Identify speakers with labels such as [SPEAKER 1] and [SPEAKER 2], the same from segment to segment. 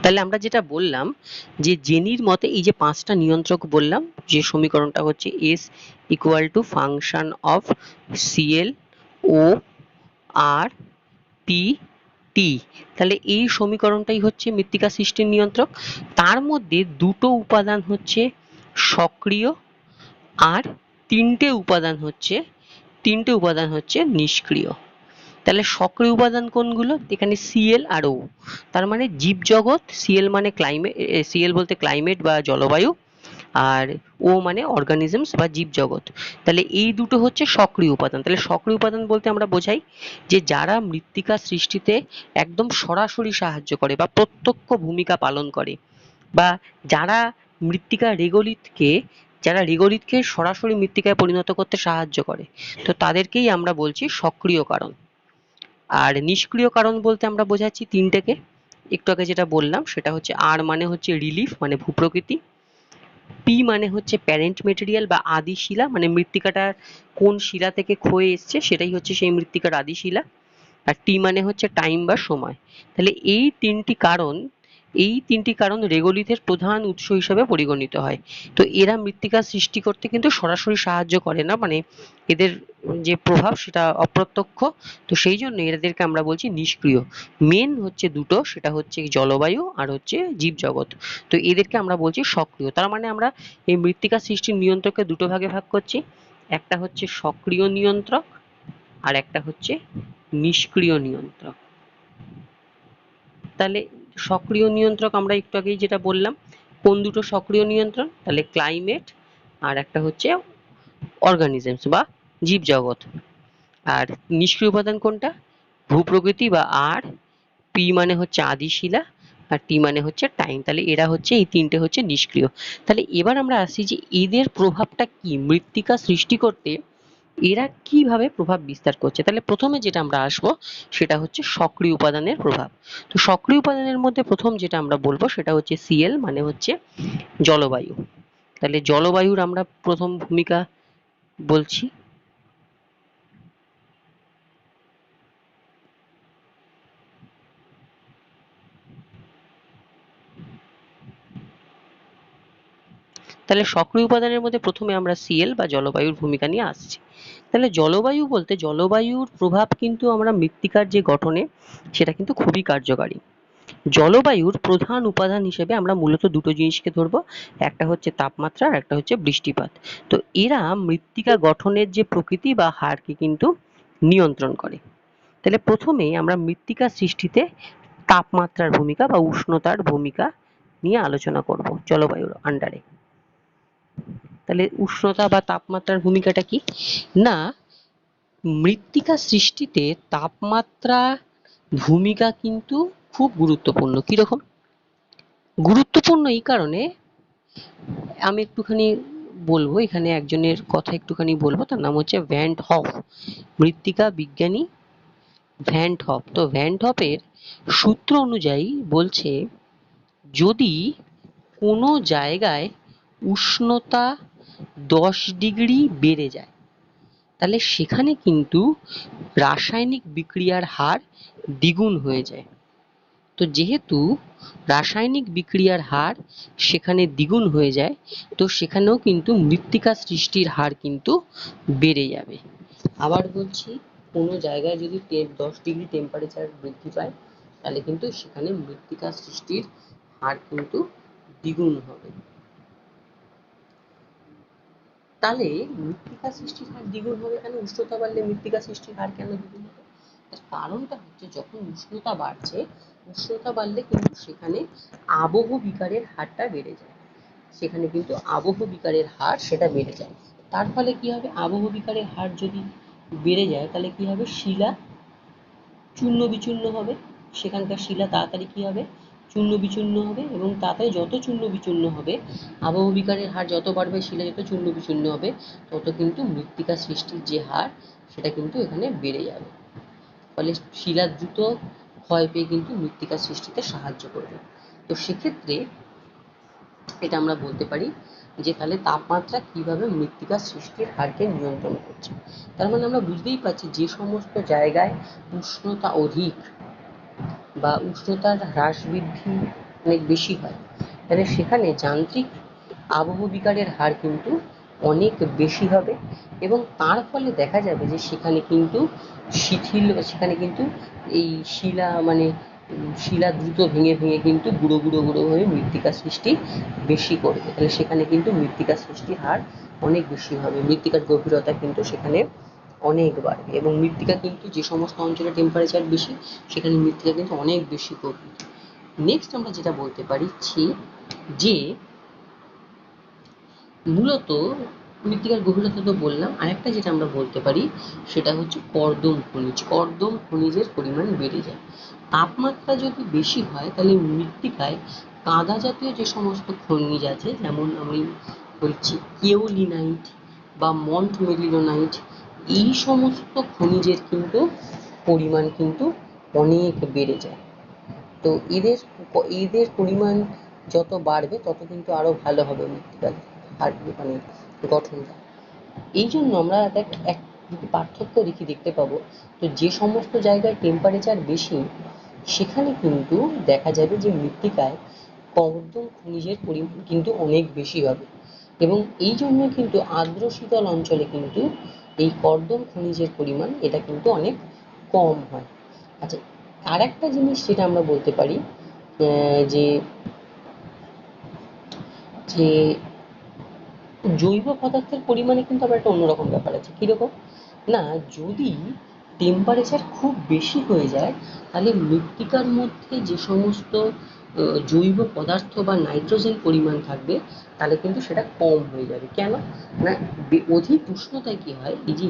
[SPEAKER 1] তাহলে আমরা যেটা বললাম যে জেনির মতে এই যে পাঁচটা নিয়ন্ত্রক বললাম, যে সমীকরণটা হচ্ছে S equal to function of CL ও আর পি টি, তাহলে এই সমীকরণটাই হচ্ছে মৃত্তিকা সৃষ্টির নিয়ন্ত্রক। তার মধ্যে দুটো উপাদান হচ্ছে সক্রিয় আর তিনটে উপাদান হচ্ছে নিষ্ক্রিয়। তাহলে সক্রিয় উপাদান কোনগুলো? এখানে সিএল আর ও, তার মানে জীবজগৎ। সিএল মানে ক্লাইমেট, সিএল বলতে ক্লাইমেট বা জলবায়ু, আর ও মানে অর্গানিজমস বা জীবজগৎ। তাহলে এই দুটো হচ্ছে সক্রিয় উপাদান। তাহলে সক্রিয় উপাদান বলতে আমরা বোঝাই যে যারা মৃত্তিকা সৃষ্টিতে একদম সরাসরি সাহায্য করে বা প্রত্যক্ষ ভূমিকা পালন করে, বা যারা মৃত্তিকা রেগোলিথকে সরাসরি মৃত্তিকায় পরিণত করতে সাহায্য করে, তো তাদেরকেই আমরা বলছি সক্রিয় কারণ। আর নিষ্ক্রিয় কারণ বলতে আমরা বোঝাচ্ছি তিনটেকে। একটু আগে যেটা বললাম সেটা হচ্ছে আর মানে হচ্ছে রিলিফ মানে ভূপ্রকৃতি, পি মানে হচ্ছে প্যারেন্ট মেটেরিয়াল বা আদি শিলা, মানে মৃত্তিকাটার কোন শিলা থেকে ক্ষয়ে এসছে সেটাই হচ্ছে সেই মৃত্তিকার আদি শিলা, আর টি মানে হচ্ছে টাইম বা সময়। তাহলে এই তিনটি কারণ রেগোলিথের প্রধান উৎস হিসেবে পরিগণিত হয়। তো এরা মৃত্তিকা সৃষ্টি করতে কিন্তু সরাসরি সাহায্য করে না, মানে এদের যে প্রভাব সেটা অপ্রত্যক্ষ। তো সেই জন্য এদেরকে আমরা বলছি নিষ্ক্রিয়। মেন হচ্ছে দুটো, সেটা হচ্ছে জলবায়ু আর হচ্ছে জীবজগৎ। তো এদেরকে আমরা বলছি সক্রিয়। তার মানে আমরা এই মৃত্তিকা সৃষ্টির নিয়ন্ত্রককে দুটো ভাগে ভাগ করছি, একটা হচ্ছে সক্রিয় নিয়ন্ত্রক আর একটা হচ্ছে নিষ্ক্রিয় নিয়ন্ত্রক। তাহলে সক্রিয় নিয়ন্ত্রক আমরা একটু আগেই যেটা বললাম, কোন দুটো সক্রিয় নিয়ন্ত্রণ? তাহলে ক্লাইমেট আর একটা হচ্ছে অর্গানিজমস বা জীবজগৎ। আর নিষ্ক্রিয় উপাদান কোনটা? ভূপ্রকৃতি বা আর, পি মানে হচ্ছে আদি শিলা, আর টি মানে হচ্ছে টাইম। তাহলে এরা হচ্ছে, এই তিনটে হচ্ছে নিষ্ক্রিয়। তাহলে এবার আমরা আসি যে এদের প্রভাবটা কি মৃত্তিকা সৃষ্টি করতে, এরা কিভাবে প্রভাব বিস্তার করছে। তাহলে প্রথমে যেটা আমরা আসবো সেটা হচ্ছে সক্রিয় উপাদানের প্রভাব। তো সক্রিয় উপাদানের মধ্যে প্রথম যেটা আমরা বলবো সেটা হচ্ছে সিএল মানে হচ্ছে জলবায়ু। তাহলে জলবায়ুর আমরা প্রথম ভূমিকা বলছি। তাহলে সক্রিয় উপাদানের মধ্যে প্রথমে আমরা সিএল বা জলবায়ুর ভূমিকা নিয়ে আসছি। তাহলে জলবায়ু বলতে জলবায়ুর প্রভাব কিন্তু আমরা মৃত্তিকার যে গঠনে সেটা কিন্তু খুবই কার্যকারী। জলবায়ুর প্রধান উপাদান হিসেবে আমরা মূলত দুটো জিনিসকে ধরবো, একটা হচ্ছে তাপমাত্রা আর একটা হচ্ছে বৃষ্টিপাত। তো এরা মৃত্তিকা গঠনের যে প্রকৃতি বা হারকে কিন্তু নিয়ন্ত্রণ করে। তাহলে প্রথমেই আমরা মৃত্তিকা সৃষ্টিতে তাপমাত্রার ভূমিকা বা উষ্ণতার ভূমিকা নিয়ে আলোচনা করব জলবায়ুর আন্ডারে। তাহলে উষ্ণতা বা তাপমাত্রার ভূমিকাটা কি? না, মৃত্তিকা সৃষ্টিতে তাপমাত্রা ভূমিকা কিন্তু খুব গুরুত্বপূর্ণ। কিরকম গুরুত্বপূর্ণ? এই কারণে আমি একটুখানি বলবো, এখানে একজনের কথা একটুখানি বলবো, তার নাম হচ্ছে ভ্যান হফ, মৃত্তিকা বিজ্ঞানী ভ্যান হফ। তো ভ্যান হফের সূত্র অনুযায়ী বলছে, যদি কোনো জায়গায় উষ্ণতা 10 ডিগ্রি বেড়ে যায় তাহলে সেখানে কিন্তু রাসায়নিক বিক্রিয়ার হার দ্বিগুণ হয়ে যায়। তো যেহেতু রাসায়নিক বিক্রিয়ার হার সেখানে দ্বিগুণ হয়ে যায়, তো সেখানেও কিন্তু মৃত্তিকা সৃষ্টির হার কিন্তু বেড়ে যাবে। আবার বলছি, কোনো জায়গায় যদি 10 ডিগ্রি টেম্পারেচার বৃদ্ধি পায় তাহলে কিন্তু সেখানে মৃত্তিকা সৃষ্টির হার কিন্তু দ্বিগুণ হবে। তাহলে মৃত্তিকা সৃষ্টির হার দ্বিগুণ হবে কেন? উষ্ণতা বাড়লে মৃত্তিকা সৃষ্টির হার কেন দ্বিগুণ হবে? তার কারণটা হচ্ছে, যখন উষ্ণতা বাড়ছে, উষ্ণতা বাড়লে কিন্তু সেখানে আবহ বিকারের হারটা বেড়ে যায়। সেখানে কিন্তু আবহ বিকারের হার সেটা বেড়ে যায়। তার ফলে কি হবে? আবহ বিকারের হার যদি বেড়ে যায় তাহলে কি হবে? শিলা চূর্ণ বিচূর্ণ হবে। সেখানকার শিলা তাড়াতাড়ি কি হবে? চূর্ণ বিচূর্ণ হবে, এবং তাড়াতাড়ি যত চূর্ণ বিচূর্ণ হবে, আবহ বিকারের হার যত বাড়বে, শিলা যত চূর্ণ বিচূর্ণ হবে, তত কিন্তু মৃত্তিকা সৃষ্টির যে হার সেটা কিন্তু এখানে বেড়ে যাবে। ফলে শিলা দ্রুত ক্ষয় পেয়ে কিন্তু মৃত্তিকা সৃষ্টিতে সাহায্য করবে। তো সেক্ষেত্রে এটা আমরা বলতে পারি যে তাহলে তাপমাত্রা কিভাবে মৃত্তিকা সৃষ্টির হারকে নিয়ন্ত্রণ করছে। তার মানে আমরা বুঝতেই পারছি, যে সমস্ত জায়গায় উষ্ণতা অধিক বা উষ্ণতার হ্রাস বৃদ্ধি অনেক বেশি হয়, তাহলে সেখানে যান্ত্রিক আবহবিকারের হার কিন্তু অনেক বেশি হবে এবং তার ফলে দেখা যাবে যে সেখানে কিন্তু সেখানে কিন্তু এই শিলা শিলা দ্রুত ভেঙে ভেঙে কিন্তু গুঁড়ো গুঁড়ো গুঁড়ো হয়ে মৃত্তিকা সৃষ্টি বেশি করবে। তাহলে সেখানে কিন্তু মৃত্তিকা সৃষ্টির হার অনেক বেশি হবে, মৃত্তিকার গভীরতা কিন্তু সেখানে অনেক বাড়বে এবং মৃত্তিকা কিন্তু যে সমস্ত অঞ্চলে টেম্পারেচার বেশি সেখানে মৃত্তিকা কিন্তু অনেক বেশি গভীর। নেক্সট আমরা যেটা বলতে পারি যে মূলত মৃত্তিকার গভীরতা তো বললাম, আরেকটা যেটা আমরা বলতে পারি সেটা হচ্ছে কর্দম খনিজ। কর্দম খনিজের পরিমাণ বেড়ে যায়। তাপমাত্রা যদি বেশি হয় তাহলে মৃত্তিকায় কাদা জাতীয় যে সমস্ত খনিজ আছে, যেমন আমি বলছি কেওলিনাইট বা মন্টমেলিনোনাইট, এই সমস্ত খনিজের কিন্তু পরিমাণ কিন্তু অনেক বেড়ে যায়। তো এদের পরিমাণ যত বাড়বে তত কিন্তু আরো ভালো হবে মৃত্তিকার গঠনটা। এই জন্য আমরা দুটি পার্থক্য দেখতে পাবো। তো যে সমস্ত জায়গায় টেম্পারেচার বেশি সেখানে কিন্তু দেখা যাবে যে মৃত্তিকায় কর্দম খনিজের পরিমাণ কিন্তু অনেক বেশি হবে এবং এই জন্য কিন্তু আর্দ্র শীতল অঞ্চলে কিন্তু এই কর্দম খনিজের পরিমাণ এটা কিন্তু অনেক কম হয়। আচ্ছা, আর একটা জিনিস যেটা আমরা বলতে পারি যে যে জৈব পদার্থের পরিমাণে কিন্তু আবার একটা অন্যরকম ব্যাপার আছে। কিরকম না, যদি টেম্পারেচার খুব বেশি হয়ে যায় তাহলে মৃত্তিকার মধ্যে যে সমস্ত জৈব পদার্থ বা নাইট্রোজেন পরিমাণ থাকবে তাহলে কিন্তু সেটা কম হয়ে যাবে। কেন না, অধিক উষ্ণতায় কি হয়, এই যে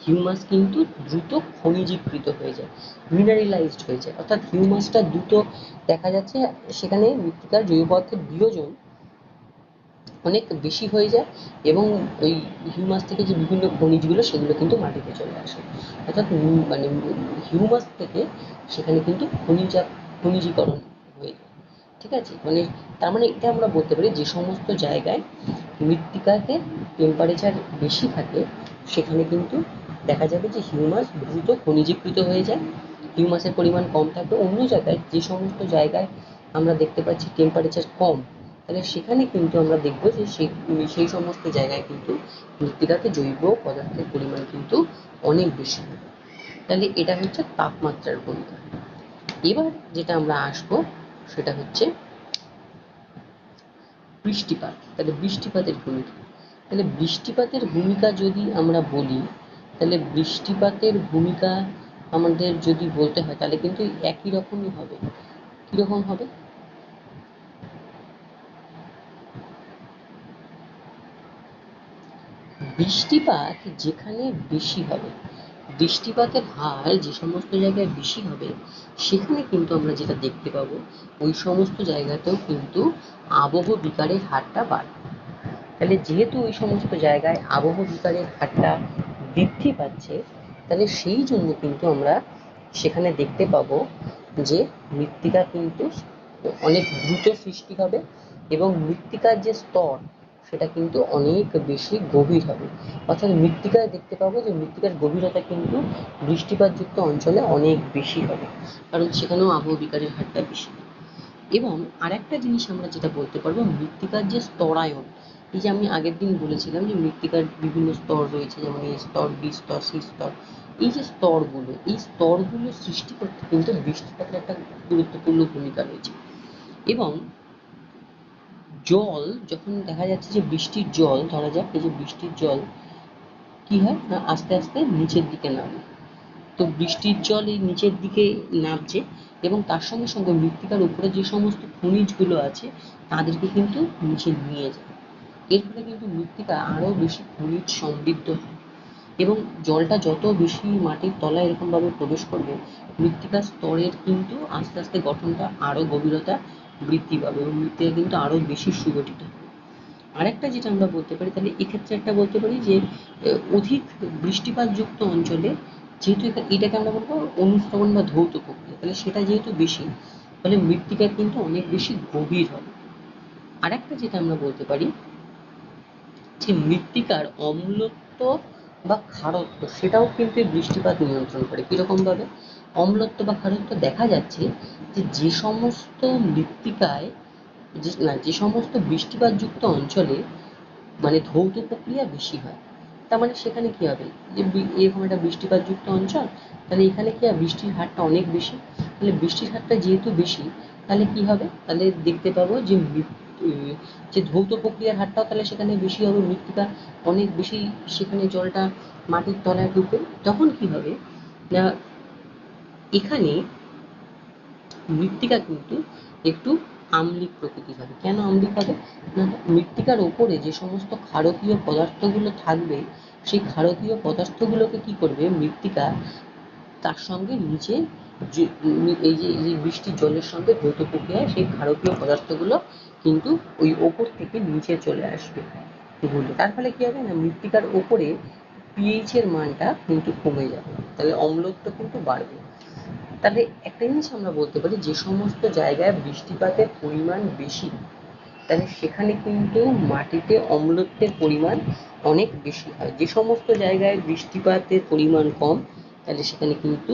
[SPEAKER 1] হিউমাস কিন্তু দ্রুত খনিজীকৃত হয়ে যায়, মিনারেলাইজড হয়ে যায়, অর্থাৎ হিউমাসটা দ্রুত দেখা যাচ্ছে সেখানে মৃত্তিকার জৈব পদার্থের বিয়োজন অনেক বেশি হয়ে যায় এবং ওই হিউমাস থেকে যে বিভিন্ন খনিজগুলো সেগুলো কিন্তু মাটিতে চলে আসে, অর্থাৎ হিউমাস থেকে সেখানে কিন্তু খনিজীকরণ হয়ে যায়। ঠিক আছে, তার মানে এটা আমরা বলতে পারি যে সমস্ত জায়গায় মৃত্তিকাতে টেম্পারেচার বেশি থাকে সেখানে কিন্তু দেখা যাবে যে হিউমাস দ্রুত খনিজীকৃত হয়ে যায়, হিউমাসের পরিমাণ কম থাকবে। অন্য জায়গায় যে সমস্ত জায়গায় আমরা দেখতে পাচ্ছি টেম্পারেচার কম, তাহলে সেখানে কিন্তু আমরা দেখব যে সেই সমস্ত জায়গায় কিন্তু মৃত্তিকাতে জৈব পদার্থের পরিমাণ কিন্তু অনেক বেশি হবে। তাহলে এটা হচ্ছে তাপমাত্রার ভূমিকা। এবার যেটা আমরা আসবো সেটা হচ্ছে বৃষ্টিপাত। তাহলে বৃষ্টিপাতের ভূমিকা, তাহলে বৃষ্টিপাতের ভূমিকা যদি আমরা বলি তাহলে বৃষ্টিপাতের ভূমিকা আমাদের যদি বলতে হয় তাহলে কিন্তু একই রকমই হবে। কিরকম হবে, বৃষ্টিপাত যেখানে বেশি হবে, বৃষ্টিপাতের হার যে সমস্ত জায়গায় বেশি হবে সেখানে কিন্তু আমরা যেটা দেখতে পাবো ওই সমস্ত জায়গাতেও কিন্তু আবহ বিকারের হারটা বাড়বে। তাহলে যেহেতু ওই সমস্ত জায়গায় আবহ বিকারের হারটা বৃদ্ধি পাচ্ছে তাহলে সেই জন্য কিন্তু আমরা সেখানে দেখতে পাবো যে মৃত্তিকা কিন্তু অনেক দ্রুত সৃষ্টি হবে এবং মৃত্তিকার যে স্তর সেটা কিন্তু অনেক বেশি গভীর হবে, অর্থাৎ মৃত্তিকায় দেখতে পাবো যে মৃত্তিকার গভীরতা কিন্তু বৃষ্টিপাতযুক্ত অঞ্চলে অনেক বেশি হবে, কারণ সেখানেও আবহ বিকারের হারটা বেশি। এবং আরেকটা জিনিস আমরা যেটা বলতে পারবো মৃত্তিকার যে স্তরায়ন, এই যে আমি আগের দিন বলেছিলাম যে মৃত্তিকার বিভিন্ন স্তর রয়েছে, যেমন এ স্তর, বি স্তর, সি স্তর, এই যে স্তরগুলো, এই স্তরগুলো সৃষ্টি করতে কিন্তু বৃষ্টিপাতের একটা গুরুত্বপূর্ণ ভূমিকা রয়েছে। এবং জল যখন দেখা যাচ্ছে যে বৃষ্টির জল, ধরা যাক এই যে বৃষ্টির জল কি হয় না আস্তে আস্তে নিচের দিকে নামে, তো বৃষ্টির জল এই নিচের দিকে নামছে এবং তার সঙ্গে সঙ্গে মৃত্তিকার উপরে যে সমস্ত খনিজগুলো আছে তাদেরকে কিন্তু নিচে নিয়ে যায়, এর ফলে কিন্তু মৃত্তিকা আরো বেশি খনিজ সমৃদ্ধ হয় এবং জলটা যত বেশি মাটির তলায় এরকম ভাবে প্রবেশ করবে মৃত্তিকার স্তরের কিন্তু আস্তে আস্তে গঠনটা আরো গভীরতা বৃদ্ধি পাবে এবং মৃত্তিকা কিন্তু আরো বেশি সুগঠিত হবে। আরেকটা যেটা আমরা বলতে পারি তাহলে এক্ষেত্রে একটা বলতে পারি যে অধিক বৃষ্টিপাতযুক্ত অঞ্চলে যেহেতু এটাকে আমরা বলবো অনুশ্রবণ বা ধৌত প্রক্রিয়া, তাহলে সেটা যেহেতু বেশি ফলে মৃত্তিকা কিন্তু অনেক বেশি গভীর হবে। আরেকটা যেটা আমরা বলতে পারি যে মৃত্তিকার অম্লত্ব বা খারত্ব, সেটাও কিন্তু এই বৃষ্টিপাত নিয়ন্ত্রণ করে। কিরকম ভাবে? অম্লত্ব বা খারত্ব দেখা যাচ্ছে যে যে সমস্ত মৃত্তিকায় যে সমস্ত বৃষ্টিপাতযুক্ত অঞ্চলে মানে ধৌত প্রক্রিয়া বেশি হয়, তার মানে সেখানে কি হবে, যে এরকম একটা বৃষ্টিপাতযুক্ত অঞ্চল, তাহলে এখানে কি হয়, বৃষ্টির হারটা অনেক বেশি। তাহলে বৃষ্টির হারটা যেহেতু বেশি, তাহলে কি হবে, তাহলে দেখতে পাবো যে যে ধৌত প্রক্রিয়ার হারটাও তাহলে সেখানে বেশি হবে, মৃত্তিকা অনেক বেশি, সেখানে জলটা মাটির তলায় ঢুকে। তখন কি হবে না, এখানে মৃত্তিকা কিন্তু একটু আম্লিক প্রকৃতির হবে। কেন আম্লিক হবে না, মৃত্তিকার ওপরে যে সমস্ত ক্ষারকীয় পদার্থগুলো থাকবে, সেই ক্ষারকীয় পদার্থগুলোকে কি করবে মৃত্তিকা, তার সঙ্গে নিচে যে এই যে বৃষ্টির জলের সঙ্গে দ্রৌত প্রক্রিয়ায় সেই ক্ষারকীয় পদার্থগুলো কিন্তু ওই ওপর থেকে নিচে চলে আসবে ঘুরে। তার ফলে কি হবে না, মৃত্তিকার ওপরে পিএইচ এর মানটা কিন্তু কমে যাবে, তাহলে অম্লত্ব কিন্তু বাড়বে। তাহলে একটা জিনিস আমরা বলতে পারি, যে সমস্ত জায়গায় বৃষ্টিপাতের পরিমাণ বেশি, তাহলে সেখানে কিন্তু মাটিতে অম্লত্বের পরিমাণ অনেক বেশি হয়। যে সমস্ত জায়গায় বৃষ্টিপাতের পরিমাণ কম, তাহলে সেখানে কিন্তু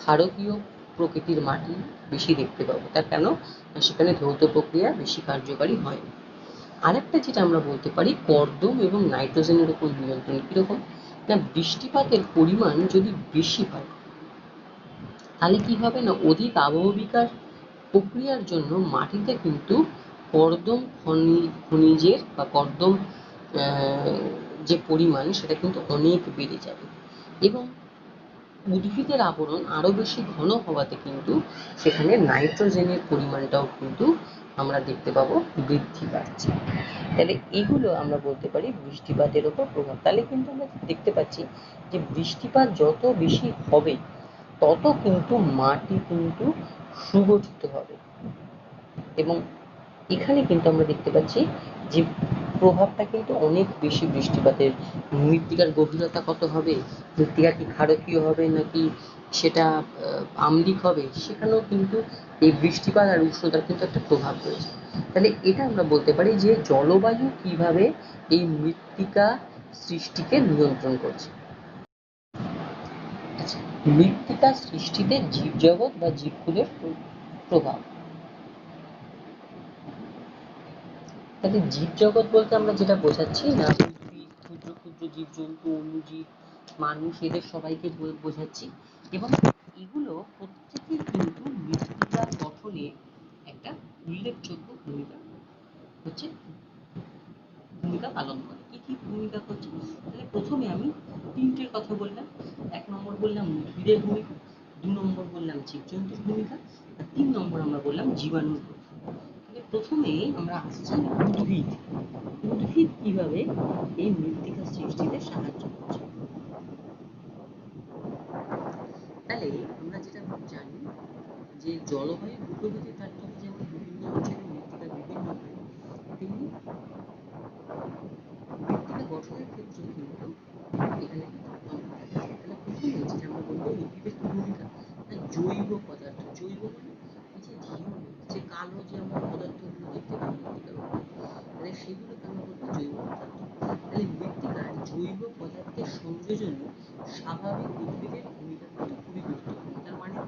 [SPEAKER 1] ক্ষারকীয় প্রকৃতির মাটি বেশি দেখতে পাবো। তার কেন, সেখানে ধৌত প্রক্রিয়া বেশি কার্যকারী হয়। আরেকটা যেটা আমরা বলতে পারি, কর্দম এবং নাইট্রোজেনের উপর নিয়ন্ত্রণ। কিরকম না, বৃষ্টিপাতের পরিমাণ যদি বেশি হয়, তাহলে কি হবে না, অধিক আবহবিকার প্রক্রিয়ার জন্য মাটিতে কিন্তু কর্দম খনিজের বা কর্দম যে পরিমাণ, সেটা কিন্তু অনেক বেড়ে যাবে। এবং উদ্ভিদের আবরণ আরো বেশি ঘন হওয়াতে কিন্তু সেখানে নাইট্রোজেনের পরিমাণটাও কিন্তু আমরা দেখতে পাবো বৃদ্ধি পাচ্ছে। তাহলে এগুলো আমরা বলতে পারি বৃষ্টিপাতের ওপর প্রভাব। তাহলে কিন্তু আমরা দেখতে পাচ্ছি যে বৃষ্টিপাত যত বেশি হবে, তত কিন্তু মাটি কিন্তু সুগঠিত হবে। এবং এখানে কিন্তু আমরা দেখতে পাচ্ছি যে প্রভাবটা কিন্তু অনেক বেশি বৃষ্টিপাতের। মৃত্তিকার গভীরতা কত হবে, মৃত্তিকা কি ক্ষারকীয় হবে নাকি সেটা আম্লিক হবে, সেখানেও কিন্তু এই বৃষ্টিপাত আর উষ্ণতার কিন্তু একটা প্রভাব রয়েছে। তাহলে এটা আমরা বলতে পারি যে জলবায়ু কিভাবে এই মৃত্তিকা সৃষ্টিকে নিয়ন্ত্রণ করছে। আচ্ছা, মৃত্তিকা সৃষ্টিতে জীবজগৎ বা জীবকুলের প্রভাব। তাহলে জীবজগৎ বলতে আমরা যেটা বোঝাচ্ছি না, উদ্ভিদ, ক্ষুদ্র ক্ষুদ্র জীবজন্তু, অণুজীব, মানুষ, এদের সবাইকে বোঝাচ্ছি। এবং এগুলো প্রত্যেকেই কিন্তু মৃত্তিকা গঠনে একটা উল্লেখযোগ্য হচ্ছে ভূমিকা পালন করে। কি কি ভূমিকা করছে, তাহলে প্রথমে আমি তিনটের কথা বললাম। ১ নম্বর বললাম উদ্ভিদের ভূমিকা, ২ নম্বর বললাম জীবজন্তুর ভূমিকা, আর ৩ নম্বর আমরা বললাম জীবাণুর ভূমিকা। তাহলে প্রথমে আমরা আসছি উদ্ভিদ। উদ্ভিদ কিভাবে এই মৃত্তিকা সৃষ্টিতে সাহায্য করছে। তাহলে আমরা যেটা জানি যে জলবায়ুর ভূপ্রকৃতির তারতম্যে যেমন বিভিন্ন অঞ্চলে মৃত্তিকা বিভিন্ন হয়, তেমনি মৃত্তিকা গঠনের ক্ষেত্রেও কিন্তু এখানে একটা তারতম্য দেখা যায়। তাহলে প্রথমে যেটা আমরা বলবো উদ্ভিদের কি ভূমিকা, জৈব পদার্থ। জৈব মানে এই যে হিউমেন, যে কালো যে আমরা পদার্থগুলো দেখতে পাই মৃত্তিকার উপরে, তাহলে সেগুলোকে আমরা বলবো জৈব পদার্থ। তাহলে মৃত্তিকার জৈব পদার্থের সংযোজনে স্বাভাবিক উদ্ভিদের ভূমিকা কিন্তু খুবই গুরুত্বপূর্ণ। তার মানে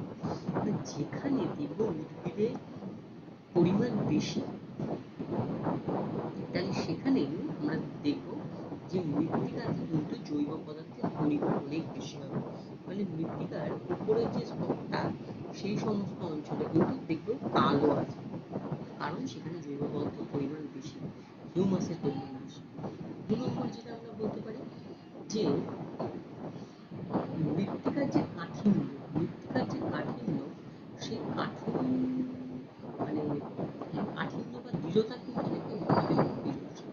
[SPEAKER 1] যেখানে দেখবো উদ্ভিদের পরিমাণ বেশি, তাহলে সেখানেই আমরা দেখব যে মৃত্তিকাতে কিন্তু জৈব পদার্থের ভূমিকা অনেক বেশি হবে। ফলে মৃত্তিকার উপরের যে স্তরটা, সেই সমস্ত অঞ্চলে কিন্তু দেখবে কালো আছে, কারণ সেখানে জৈব পদার্থের পরিমাণ বেশি, হিউমাসের পরিমাণ বেশি। ২ নম্বর যেটা আমরা বলতে পারি যে মৃত্তিকার যে কাঠিন্য, মৃত্তিকার যে কাঠিন্য, সেই কাঠিন্য মানে কাঠিন্য বা দৃঢ়তা কিন্তু অনেকটা উদ্ভিদের উপর নির্ভরশীল।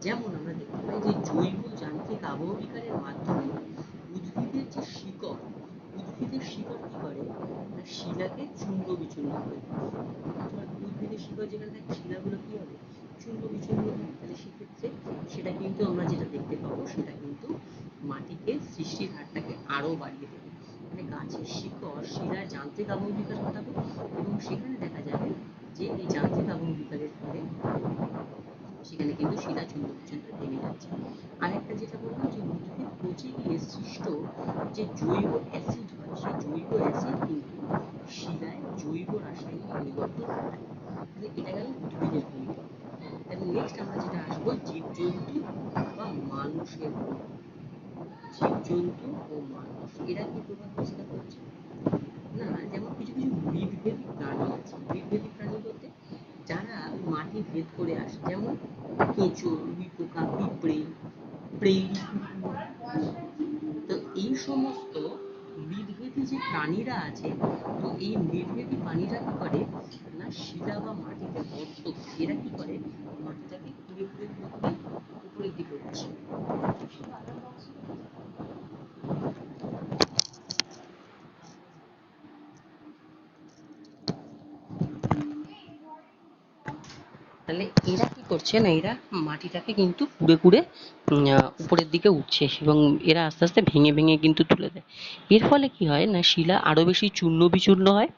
[SPEAKER 1] যেমন আমরা দেখতে পাই যে জৈব যান্ত্রিক আবহবিকারের মাধ্যমে উদ্ভিদের যে শিকড়, উদ্ভিদের শিকড় কি করে না, শিলাকে চূর্ণ বিচূর্ণ করে দেয়। অর্থাৎ উদ্ভিদের শিকড় যেখানে থাকে, শিলাগুলো কি হবে, চূর্ণ বিচূর্ণ হয়। তাহলে সেক্ষেত্রে সেটা কিন্তু আমরা যেটা দেখতে পাবো, সেটা কিন্তু মাটিকে সৃষ্টির হারটাকে আরো বাড়িয়ে দেবে। মানে গাছের শিকড় শিলার যান্ত্রিক আবহবিকার ঘটাবে, এবং সেখানে দেখা যাবে যে এই যান্ত্রিক আবহবিকারের ফলে সেখানে কিন্তু শিলা চূর্ণ পর্যন্ত ভেঙে যাচ্ছে। আরেকটা যেটা বললাম যে উদ্ভিদ পচে গিয়ে সৃষ্ট যে জৈব অ্যাসিড হয়, সেই জৈব অ্যাসিড কিন্তু শিলায় জৈব রাসায়নিক পরিবর্তন ঘটায়। তাহলে এটা গেল উদ্ভিদের ভূমিকা। তাহলে নেক্সট আমরা যেটা আসবো জীবজন্তু বা মানুষের ভূমিকা। জীবজন্তু ও মানুষ এরা কি প্রভাব বিস্তার করছে? না, যেমন কিছু কিছু মৃদভেদী প্রাণী আছে। মৃদভেদী প্রাণী বলতে যারা মাটি ভেদ করে আসে, যেমন কেঁচো, উইপোকা, পিঁপড়ে, প্রেইলি কুকুর। তো এই সমস্ত মৃদভেদী যে প্রাণীরা আছে, তো এই মৃদভেদী প্রাণীরা কি করে না শিলা বা মাটিতে গর্ত, এরা কি করে মাটিটাকে খুঁড়ে খুঁড়ে খুঁড়ে খুঁড়ে উপরের দিকে উঠছে। তাহলে এরা কি করছে না এরা মাটিটাকে কিন্তু কুড়ে কুড়ে উপরের দিকে উঠছে এবং এরা আস্তে আস্তে ভেঙে ভেঙে কিন্তু তুলে দেয়। এর ফলে কি হয় না শিলা আরো বেশি চূর্ণ বিচূর্ণ হয়।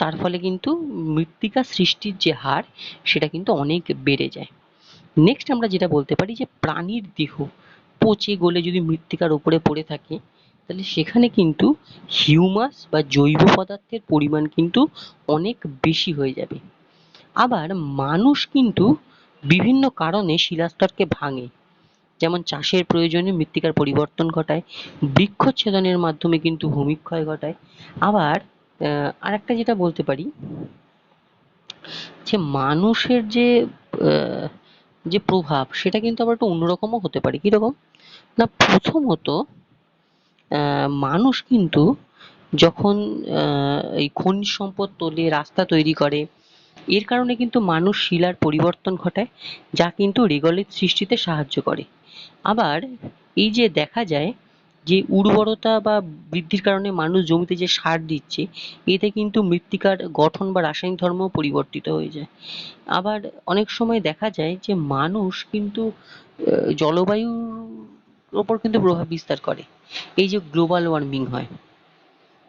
[SPEAKER 1] তার ফলে কিন্তু মৃত্তিকা সৃষ্টির যে হার সেটা কিন্তু অনেক বেড়ে যায়। নেক্সট আমরা যেটা বলতে পারি যে প্রাণীর দেহ পচে গলে যদি মৃত্তিকার উপরে পড়ে থাকে, তাহলে সেখানে কিন্তু হিউমাস বা জৈব পদার্থের পরিমাণ কিন্তু অনেক বেশি হয়ে যাবে। আবার মানুষ কিন্তু বিভিন্ন কারণে শিলাস্তরকে ভাঙে, যেমন চাষের প্রয়োজনে মৃত্তিকার পরিবর্তন ঘটায়, বৃক্ষচ্ছেদনের মাধ্যমে কিন্তু ভূমিক্ষয় ঘটায়। আবার আরেকটা যেটা বলতে পারি যে মানুষের আহ, যে প্রভাব সেটা কিন্তু আবার একটু অন্যরকমও হতে পারে। কিরকম না, প্রথমত মানুষ কিন্তু যখন এই খনিজ সম্পদ তোলে, রাস্তা তৈরি করে, এর কারণে কিন্তু মানুষ শিলার পরিবর্তন ঘটায়, যা কিন্তু রেগলের সৃষ্টিতে সাহায্য করে। আবার এই যে দেখা যায় যে উর্বরতা বা বৃদ্ধির কারণে মানুষ জমিতে যে সার দিচ্ছে, এতে কিন্তু মৃত্তিকার গঠন বা রাসায়নিক ধর্ম পরিবর্তিত হয়ে যায়। আবার অনেক সময় দেখা যায় যে মানুষ কিন্তু জলবায়ুর ওপর কিন্তু প্রভাব বিস্তার করে। এই যে গ্লোবাল ওয়ার্মিং হয়,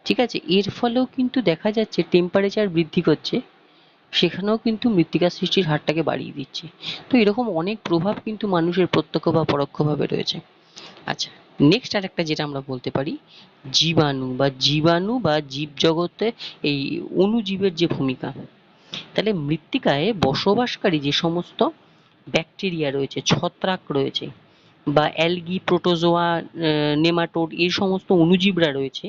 [SPEAKER 1] ঠিক আছে, এর ফলেও কিন্তু দেখা যাচ্ছে টেম্পারেচার বৃদ্ধি করছে, সেখানেও কিন্তু মৃত্তিকা সৃষ্টির হারটাকে বাড়িয়ে দিচ্ছে। তো এরকম অনেক প্রভাব কিন্তু মানুষের প্রত্যক্ষ বা পরোক্ষভাবে রয়েছে। আচ্ছা, নেক্সট আরেকটা যেটা আমরা বলতে পারি জীবাণু বা জীবজগতে এই অণুজীবের যে ভূমিকা। তাহলে মৃত্তিকায় বসবাসকারী যে সমস্ত ব্যাকটেরিয়া রয়েছে, ছত্রাক রয়েছে বা অ্যালগি, প্রোটোজোয়া, নেমাটোড, এই সমস্ত অণুজীবরা রয়েছে,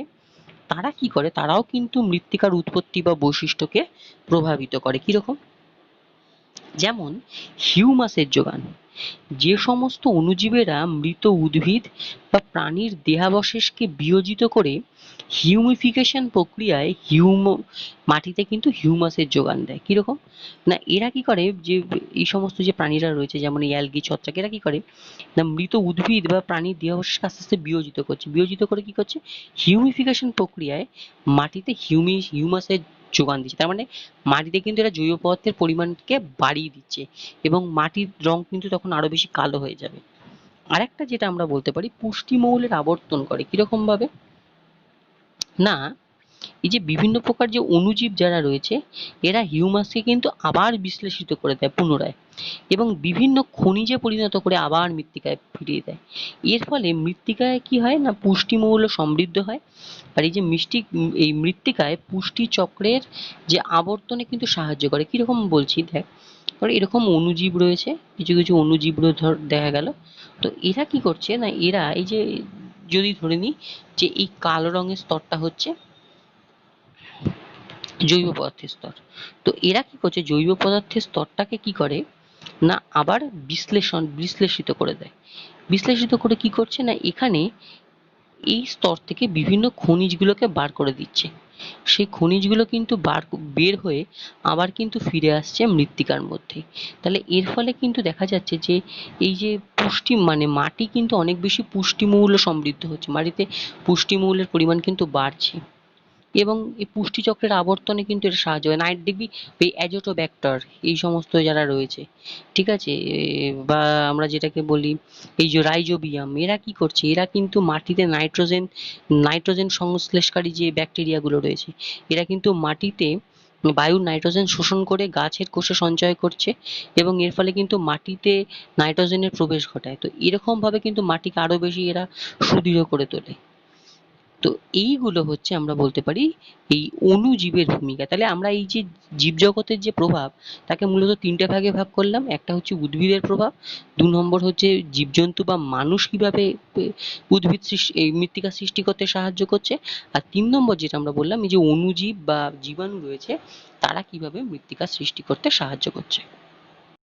[SPEAKER 1] তারা কি করে, তারাও কিন্তু মৃত্তিকার উৎপত্তি বা বৈশিষ্ট্যকে প্রভাবিত করে। কিরকম? যেমন হিউমাসের যোগান। যে সমস্ত অণুজীবেরা মৃত উদ্ভিদ বা প্রাণীর দেহাবশেষকে বিয়োজিত করে হিউমিফিকেশন প্রক্রিয়ায় মাটিতে কিন্তু হিউমাসের যোগান দেয়। কিরকম না, এরা কি করে যে এই সমস্ত যে প্রাণীরা রয়েছে যেমন এই অ্যালগি, ছত্রাক, এরা কি করে না মৃত উদ্ভিদ বা প্রাণীর দেহাবশেষকে আস্তে আস্তে বিয়োজিত করছে, বিয়োজিত করে কি করছে হিউমিফিকেশন প্রক্রিয়ায় মাটিতে হিউমাসের যোগান দিচ্ছে। তার মানে মাটিতে কিন্তু এরা জৈব পদার্থের পরিমাণকে বাড়িয়ে দিচ্ছে এবং মাটির রং কিন্তু তখন আরো বেশি কালো হয়ে যাবে। আরেকটা যেটা আমরা বলতে পারি পুষ্টিমৌলের আবর্তন করে। কিরকম ভাবে না, এই যে বিভিন্ন প্রকার যে অণুজীব যারা রয়েছে, এরা হিউমাসকে কিন্তু আবার বিশ্লেষিত করে দেয় পুনরায় এবং বিভিন্ন খনিজে পরিণত করে আবার মৃত্তিকায় ফিরিয়ে দেয়। এর ফলে মৃত্তিকায় কি হয় না পুষ্টিমৌল সমৃদ্ধ হয়। আর এই যে এই মৃত্তিকায় পুষ্টি চক্রের যে আবর্তনে কিন্তু সাহায্য করে। কিরকম বলছি দেখ, ধর এরকম অণুজীব রয়েছে, কিছু কিছু অণুজীব ধর দেখা গেল, তো এরা কি করছে না এরা এই যে যদি ধরে নিই যে এই কালো রঙের স্তরটা হচ্ছে জৈব পদার্থের স্তর, তো এরা কি করছে জৈব পদার্থের স্তরটাকে কি করে না আবার বিশ্লেষিত করে দেয়। বিশ্লেষিত করে কি করছে না এখানে এই স্তর থেকে বিভিন্ন খনিজগুলোকে বার করে দিচ্ছে। সেই খনিজগুলো কিন্তু বের হয়ে আবার কিন্তু ফিরে আসছে মৃত্তিকার মধ্যে। তাহলে এর ফলে কিন্তু দেখা যাচ্ছে যে এই যে পুষ্টি মানে মাটি কিন্তু অনেক বেশি পুষ্টিমৌল সমৃদ্ধ হচ্ছে, মাটিতে পুষ্টিমৌলের পরিমাণ কিন্তু বাড়ছে এবং এই পুষ্টি চক্রের আবর্তনে কিন্তু এটা সাহায্য হয়। নাইট দেখবি ওই অ্যাজোটোব্যাক্টর এই সমস্ত যারা রয়েছে, ঠিক আছে, বা আমরা যেটাকে বলি এই যে রাইজোবিয়াম, এরা কি করছে এরা কিন্তু মাটিতে নাইট্রোজেন সংশ্লেষকারী যে ব্যাকটেরিয়া গুলো রয়েছে, এরা কিন্তু মাটিতে বায়ুর নাইট্রোজেন শোষণ করে গাছের কোষে সঞ্চয় করছে এবং এর ফলে কিন্তু মাটিতে নাইট্রোজেনের প্রবেশ ঘটায়। তো এরকম ভাবে কিন্তু মাটিকে আরো বেশি এরা সুদৃঢ় করে তোলে। তো এইগুলো হচ্ছে আমরা বলতে পারি এই অণুজীবের ভূমিকা। তাহলে আমরা এই যে জীবজগতের যে প্রভাব তাকে মূলত তিনটে ভাগে ভাগ করলাম। একটা হচ্ছে উদ্ভিদের প্রভাব, ২ নম্বর হচ্ছে জীবজন্তু বা মানুষ কিভাবে উদ্ভিদ সৃষ্টি এই মৃত্তিকা সৃষ্টি করতে সাহায্য করছে, আর ৩ নম্বর যেটা আমরা বললাম এই যে অণুজীব বা জীবাণু রয়েছে তারা কিভাবে মৃত্তিকা সৃষ্টি করতে সাহায্য করছে।